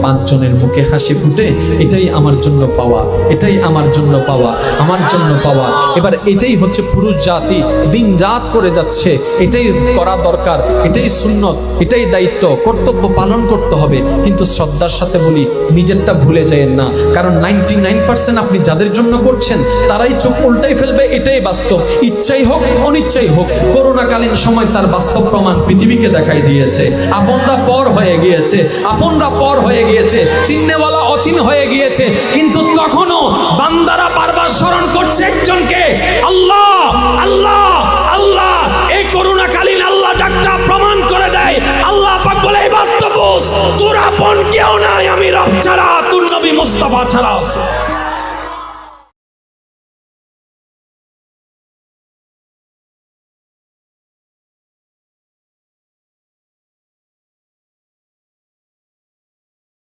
5 জনের মুখে হাসি ফুটে, এটাই আমার জন্য পাওয়া, এটাই আমার জন্য পাওয়া, আমার জন্য পাওয়া। এবার এটাই হচ্ছে পুরুষ জাতি, দিন রাত করে যাচ্ছে, এটাই করা দরকার, এটাই সুন্নত, এটাই দায়িত্ব, কর্তব্য পালন করতে হবে। কিন্তু শ্রদ্ধার সাথে বলি, নিজেরটা ভুলে যায়েন না, কারণ 99% আপনি যাদের জন্য করছেন তারাই চোখ উল্টাই ফেলবে, এটাই বাস্তব। ইচ্ছাই হোক অনিচ্ছাই হোক, করোনাকালীন সময় তার বাস্তব প্রমাণ পৃথিবীকে দেখাই দিয়েছে। আপনরা পর হয়ে গিয়েছে, আপনরা পর হয়ে গিয়েছে, চিহ্নেওয়ালা অচিন হয়ে গিয়েছে। কিন্তু তখনও বান্দারা বারবার স্মরণ করছে একজনকে, আল্লাহ আল্লাহ আল্লাহ। এই করোনাকালীন আল্লাহ ডাকটা প্রমাণ করে দেয়। আল্লাহ পাক বলে, এই বাস্তব তোর আপন কেউ নাই আমি রব ছাড়া, তোর নবী মুস্তাফা ছাড়া।